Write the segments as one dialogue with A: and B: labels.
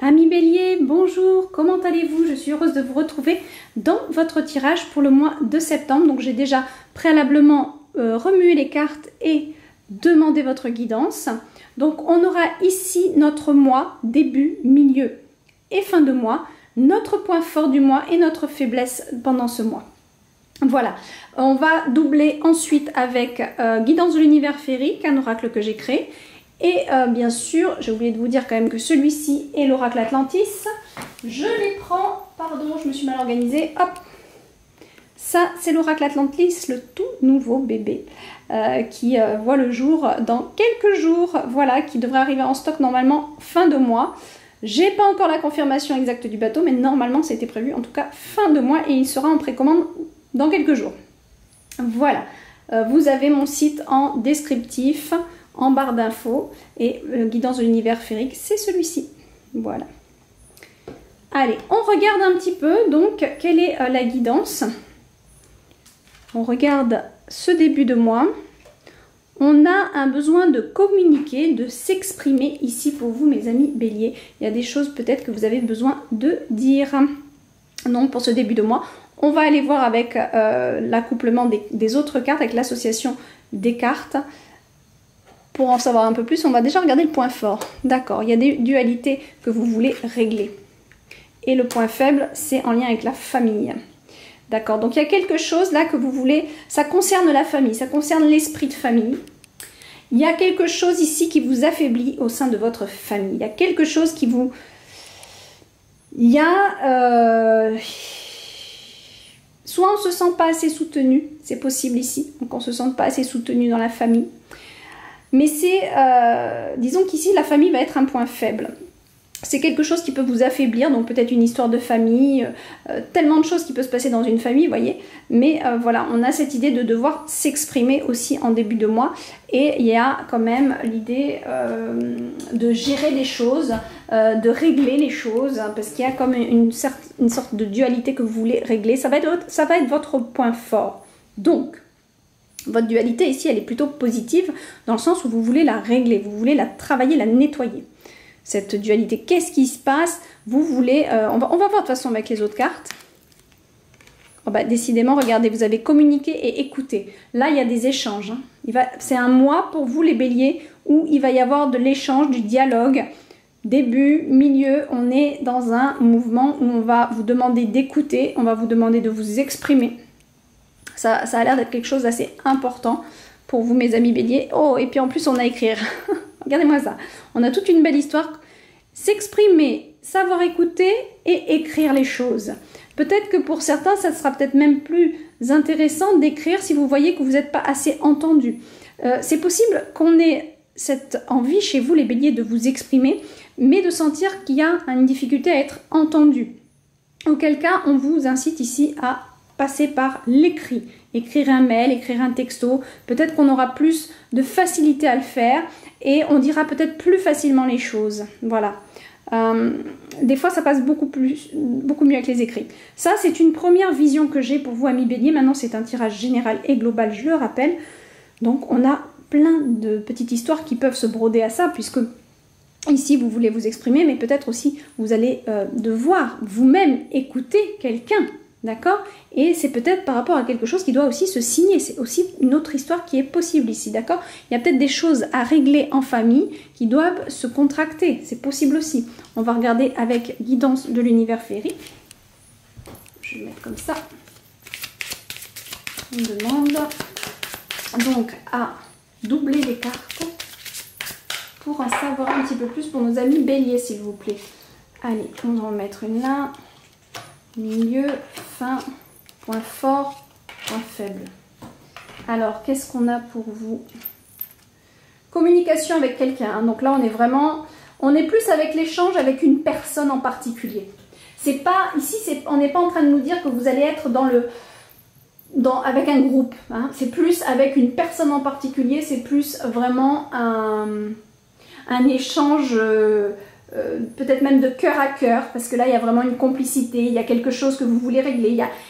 A: Amis Bélier, bonjour, comment allez-vous? Je suis heureuse de vous retrouver dans votre tirage pour le mois de septembre. Donc j'ai déjà préalablement remué les cartes et demandé votre guidance. Donc on aura ici notre mois, début, milieu et fin de mois, notre point fort du mois et notre faiblesse pendant ce mois. Voilà, on va doubler ensuite avec Guidance de l'univers féerique, un oracle que j'ai créé. Et bien sûr, j'ai oublié de vous dire quand même que celui-ci est l'oracle Atlantis. Je les prends, pardon, je me suis mal organisée, hop. Ça, c'est l'oracle Atlantis, le tout nouveau bébé qui voit le jour dans quelques jours. Voilà, qui devrait arriver en stock normalement fin de mois. J'ai pas encore la confirmation exacte du bateau, mais normalement c'était prévu en tout cas fin de mois et il sera en précommande dans quelques jours. Voilà, vous avez mon site en descriptif, en barre d'infos, et Guidance de l'univers féerique, c'est celui-ci. Voilà. Allez, on regarde un petit peu, donc, quelle est la guidance. On regarde ce début de mois. On a un besoin de communiquer, de s'exprimer ici pour vous, mes amis Bélier. Il y a des choses peut-être que vous avez besoin de dire. Donc, pour ce début de mois, on va aller voir avec l'accouplement des autres cartes, avec l'association des cartes. Pour en savoir un peu plus, on va déjà regarder le point fort. D'accord, il y a des dualités que vous voulez régler. Et le point faible, c'est en lien avec la famille. D'accord, donc il y a quelque chose là que vous voulez, ça concerne la famille, ça concerne l'esprit de famille. Il y a quelque chose ici qui vous affaiblit au sein de votre famille. Il y a quelque chose qui vous... Il y a... Soit on ne se sent pas assez soutenu, c'est possible ici, donc on ne se sent pas assez soutenu dans la famille. Mais c'est, disons qu'ici, la famille va être un point faible. C'est quelque chose qui peut vous affaiblir, donc peut-être une histoire de famille, tellement de choses qui peuvent se passer dans une famille, vous voyez. Mais voilà, on a cette idée de devoir s'exprimer aussi en début de mois. Et il y a quand même l'idée de gérer les choses, de régler les choses, parce qu'il y a comme une sorte de dualité que vous voulez régler. Ça va être votre point fort. Donc, votre dualité ici, elle est plutôt positive dans le sens où vous voulez la régler, vous voulez la travailler, la nettoyer. Cette dualité, qu'est-ce qui se passe? Vous voulez... on va voir de toute façon avec les autres cartes. Oh bah, décidément, regardez, vous avez communiqué et écouté. Là, il y a des échanges. Hein. C'est un mois pour vous, les béliers, où il va y avoir de l'échange, du dialogue. Début, milieu, on est dans un mouvement où on va vous demander d'écouter, on va vous demander de vous exprimer. Ça a l'air d'être quelque chose d'assez important pour vous, mes amis béliers. Oh, et puis en plus, on a à écrire. Regardez-moi ça. On a toute une belle histoire. S'exprimer, savoir écouter et écrire les choses. Peut-être que pour certains, ça sera peut-être même plus intéressant d'écrire si vous voyez que vous n'êtes pas assez entendu. C'est possible qu'on ait cette envie chez vous, les béliers, de vous exprimer, mais de sentir qu'il y a une difficulté à être entendu. Auquel cas, on vous incite ici à passer par l'écrit, écrire un mail, écrire un texto, peut-être qu'on aura plus de facilité à le faire et on dira peut-être plus facilement les choses, voilà. Des fois ça passe beaucoup mieux avec les écrits. Ça c'est une première vision que j'ai pour vous, amis béliers. Maintenant c'est un tirage général et global, je le rappelle, donc on a plein de petites histoires qui peuvent se broder à ça, puisque ici vous voulez vous exprimer, mais peut-être aussi vous allez devoir vous-même écouter quelqu'un. D'accord? Et c'est peut-être par rapport à quelque chose qui doit aussi se signer. C'est aussi une autre histoire qui est possible ici. D'accord? Il y a peut-être des choses à régler en famille qui doivent se contracter. C'est possible aussi. On va regarder avec Guidance de l'univers féerique. Je vais le mettre comme ça. On demande donc à doubler les cartes pour en savoir un petit peu plus pour nos amis béliers, s'il vous plaît. Allez, on va en mettre une là. Milieu, fin, point fort, point faible. Alors, qu'est-ce qu'on a pour vous? Communication avec quelqu'un. Hein. Donc là, on est plus avec l'échange avec une personne en particulier. C'est pas, ici, on n'est pas en train de nous dire que vous allez être avec un groupe. Hein. C'est plus avec une personne en particulier. C'est plus vraiment un échange... peut-être même de cœur à cœur, parce que là il y a vraiment une complicité, il y a quelque chose que vous voulez régler,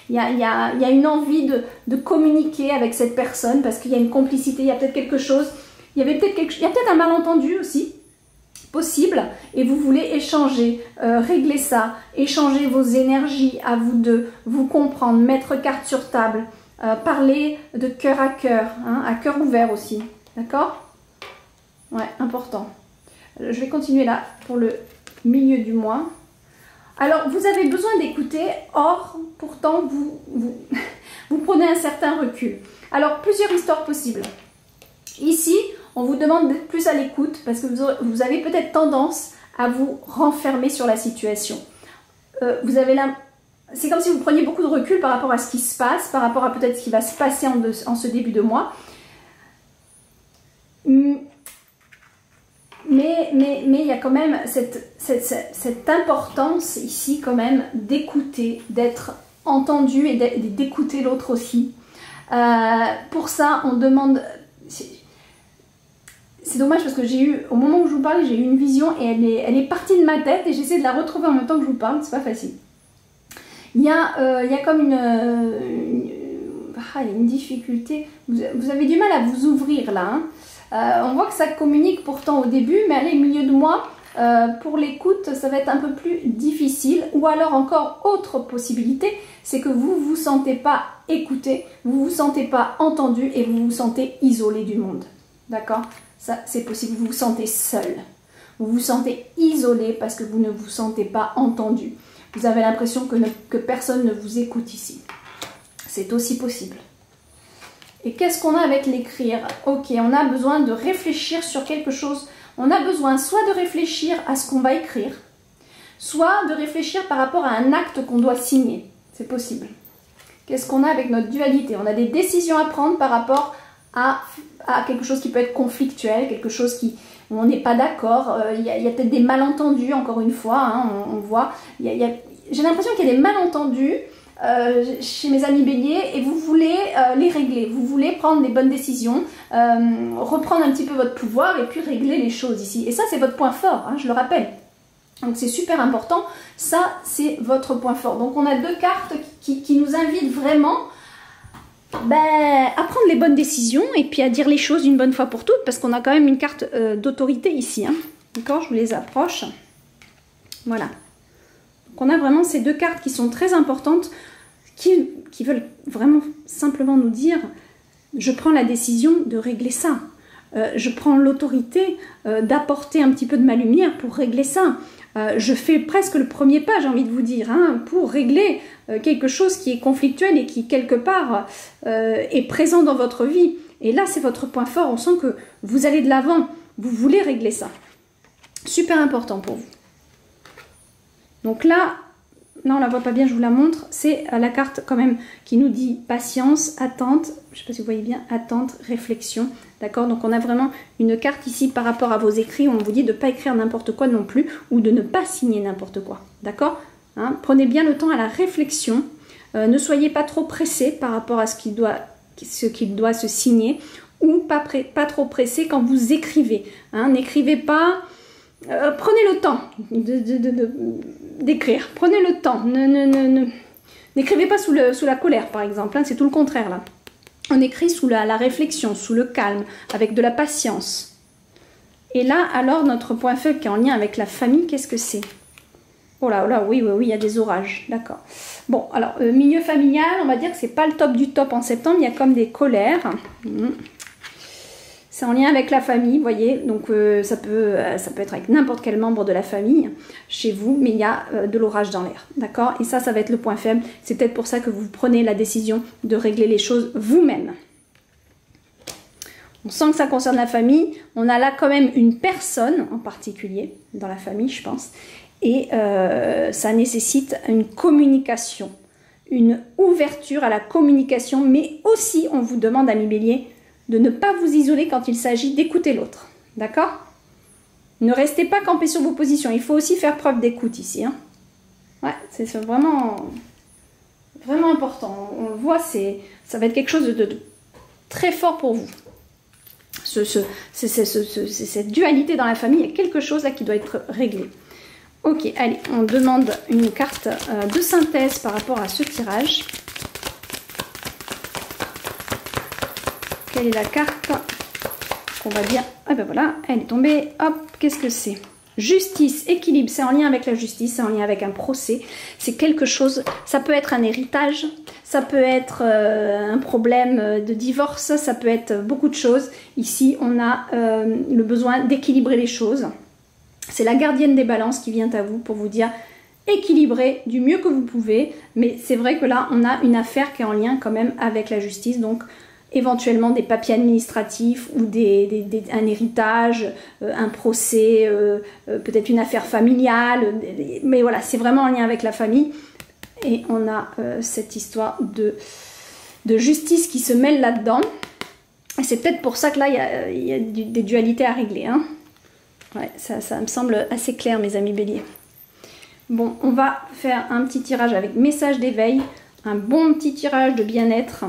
A: il y a une envie de communiquer avec cette personne, parce qu'il y a une complicité, il y a peut-être quelque chose, il y a peut-être un malentendu aussi, possible et vous voulez échanger, régler ça, échanger vos énergies à vous deux, vous comprendre, mettre carte sur table, parler de cœur, hein, à cœur ouvert aussi, d'accord? Ouais, important. Je vais continuer là pour le milieu du mois. Alors, vous avez besoin d'écouter, or, pourtant, vous prenez un certain recul. Alors, plusieurs histoires possibles. Ici, on vous demande d'être plus à l'écoute parce que vous avez peut-être tendance à vous renfermer sur la situation. C'est comme si vous preniez beaucoup de recul par rapport à ce qui se passe, par rapport à peut-être ce qui va se passer en ce début de mois. Mais il y a quand même cette importance ici quand même d'écouter, d'être entendu et d'écouter l'autre aussi. Pour ça, on demande... C'est dommage parce que au moment où je vous parlais, j'ai eu une vision et elle est partie de ma tête et j'essaie de la retrouver en même temps que je vous parle, c'est pas facile. Il y a comme il y a une difficulté, vous avez du mal à vous ouvrir là, hein. On voit que ça communique pourtant au début, mais allez, milieu de mois, pour l'écoute, ça va être un peu plus difficile. Ou alors encore, autre possibilité, c'est que vous ne vous sentez pas écouté, vous ne vous sentez pas entendu et vous vous sentez isolé du monde. D'accord? Ça, c'est possible, vous vous sentez seul. Vous vous sentez isolé parce que vous ne vous sentez pas entendu. Vous avez l'impression que personne ne vous écoute ici. C'est aussi possible. Et qu'est-ce qu'on a avec l'écrire? Ok, on a besoin de réfléchir sur quelque chose. On a besoin soit de réfléchir à ce qu'on va écrire, soit de réfléchir par rapport à un acte qu'on doit signer. C'est possible. Qu'est-ce qu'on a avec notre dualité? On a des décisions à prendre par rapport à quelque chose qui peut être conflictuel, quelque chose où on n'est pas d'accord. Il y a peut-être des malentendus, encore une fois. Hein, on voit. J'ai l'impression qu'il y a des malentendus chez mes amis béliers et vous voulez les régler, vous voulez prendre les bonnes décisions, reprendre un petit peu votre pouvoir et puis régler les choses ici. Et ça, c'est votre point fort, hein, je le rappelle. Donc c'est super important, ça c'est votre point fort. Donc on a deux cartes qui nous invitent vraiment à prendre les bonnes décisions et puis à dire les choses une bonne fois pour toutes parce qu'on a quand même une carte d'autorité ici. Hein. D'accord, je vous les approche. Voilà. On a vraiment ces deux cartes qui sont très importantes, qui veulent vraiment simplement nous dire je prends la décision de régler ça, je prends l'autorité d'apporter un petit peu de ma lumière pour régler ça, je fais presque le premier pas, j'ai envie de vous dire, hein, pour régler quelque chose qui est conflictuel et qui quelque part est présent dans votre vie. Et là c'est votre point fort, on sent que vous allez de l'avant, vous voulez régler ça. Super important pour vous. Donc là, on la voit pas bien, je vous la montre. C'est la carte quand même qui nous dit patience, attente. Je ne sais pas si vous voyez bien, attente, réflexion. D'accord? Donc on a vraiment une carte ici par rapport à vos écrits où on vous dit de ne pas écrire n'importe quoi non plus ou de ne pas signer n'importe quoi. D'accord? Hein? Prenez bien le temps à la réflexion. Ne soyez pas trop pressé par rapport à ce qu'il doit se signer ou pas trop pressé quand vous écrivez. Hein? N'écrivez pas... prenez le temps d'écrire, prenez le temps, n'écrivez pas sous la colère par exemple, hein, c'est tout le contraire là. On écrit sous la réflexion, sous le calme, avec de la patience. Et là, alors, notre point faible qui est en lien avec la famille, qu'est-ce que c'est? Oh là, oui, il y a des orages, d'accord. Bon, alors, milieu familial, on va dire que c'est pas le top du top en septembre, il y a comme des colères. C'est en lien avec la famille, vous voyez, donc ça peut être avec n'importe quel membre de la famille chez vous, mais il y a de l'orage dans l'air, d'accord? Et ça va être le point faible. C'est peut-être pour ça que vous prenez la décision de régler les choses vous-même. On sent que ça concerne la famille. On a là quand même une personne en particulier dans la famille, je pense. Et ça nécessite une communication, une ouverture à la communication, mais aussi on vous demande, amis béliers, de ne pas vous isoler quand il s'agit d'écouter l'autre. D'accord? Ne restez pas campé sur vos positions. Il faut aussi faire preuve d'écoute ici. Hein. Ouais, c'est vraiment, vraiment important. On le voit, ça va être quelque chose de très fort pour vous. Cette dualité dans la famille, il y a quelque chose là qui doit être réglé. Ok, allez, on demande une carte de synthèse par rapport à ce tirage. Quelle est la carte qu'on va dire? Ah ben voilà, elle est tombée. Hop, qu'est-ce que c'est? Justice, équilibre, c'est en lien avec la justice, c'est en lien avec un procès. C'est quelque chose, ça peut être un héritage, ça peut être un problème de divorce, ça peut être beaucoup de choses. Ici, on a le besoin d'équilibrer les choses. C'est la gardienne des balances qui vient à vous pour vous dire équilibrez du mieux que vous pouvez. Mais c'est vrai que là, on a une affaire qui est en lien quand même avec la justice. Donc, éventuellement des papiers administratifs ou un héritage, un procès, peut-être une affaire familiale. Mais voilà, c'est vraiment en lien avec la famille. Et on a cette histoire de justice qui se mêle là-dedans. Et c'est peut-être pour ça que là, il y a des dualités à régler. Hein. Ouais, ça me semble assez clair, mes amis béliers. Bon, on va faire un petit tirage avec message d'éveil. Un bon petit tirage de bien-être.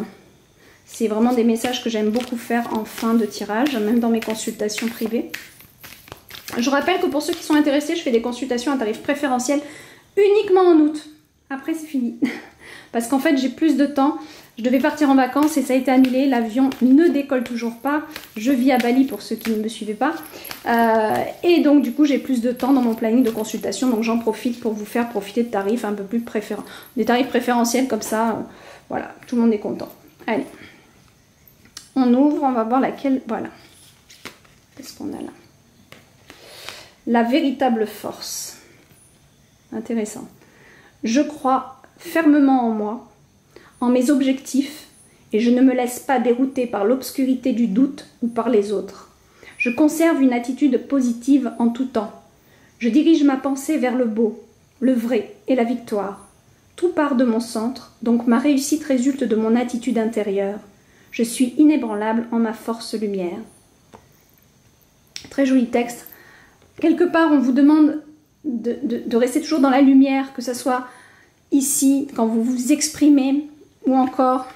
A: C'est vraiment des messages que j'aime beaucoup faire en fin de tirage, même dans mes consultations privées. Je rappelle que pour ceux qui sont intéressés, je fais des consultations à tarif préférentiel uniquement en août. Après, c'est fini. Parce qu'en fait, j'ai plus de temps. Je devais partir en vacances et ça a été annulé. L'avion ne décolle toujours pas. Je vis à Bali pour ceux qui ne me suivaient pas. Et donc, du coup, j'ai plus de temps dans mon planning de consultation. Donc, j'en profite pour vous faire profiter de tarifs un peu plus préférentiels. Des tarifs préférentiels comme ça. Voilà, tout le monde est content. Allez. On ouvre, on va voir laquelle. Voilà. Qu'est-ce qu'on a là? La véritable force. Intéressant. Je crois fermement en moi, en mes objectifs, et je ne me laisse pas dérouter par l'obscurité du doute ou par les autres. Je conserve une attitude positive en tout temps. Je dirige ma pensée vers le beau, le vrai et la victoire. Tout part de mon centre, donc ma réussite résulte de mon attitude intérieure. Je suis inébranlable en ma force lumière. Très joli texte. Quelque part, on vous demande de rester toujours dans la lumière, que ce soit ici, quand vous vous exprimez, ou encore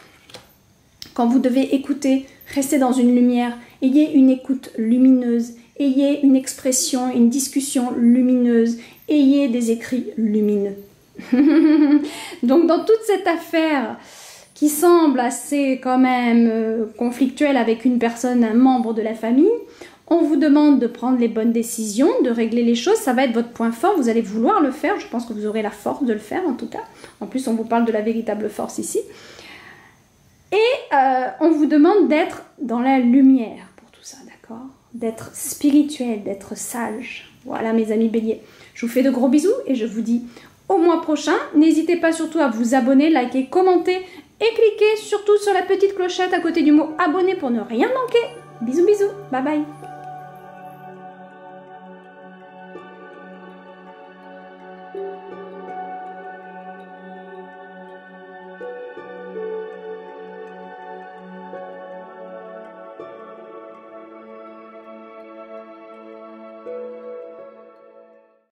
A: quand vous devez écouter, restez dans une lumière. Ayez une écoute lumineuse, ayez une expression, une discussion lumineuse, ayez des écrits lumineux. Donc dans toute cette affaire qui semble assez quand même conflictuelle avec une personne, un membre de la famille, on vous demande de prendre les bonnes décisions, de régler les choses. Ça va être votre point fort, vous allez vouloir le faire. Je pense que vous aurez la force de le faire en tout cas. En plus, on vous parle de la véritable force ici. Et on vous demande d'être dans la lumière pour tout ça, d'accord? D'être spirituel, d'être sage. Voilà mes amis béliers. Je vous fais de gros bisous et je vous dis au mois prochain. N'hésitez pas surtout à vous abonner, liker, commenter et cliquez surtout sur la petite clochette à côté du mot abonner pour ne rien manquer. Bisous bisous, bye bye.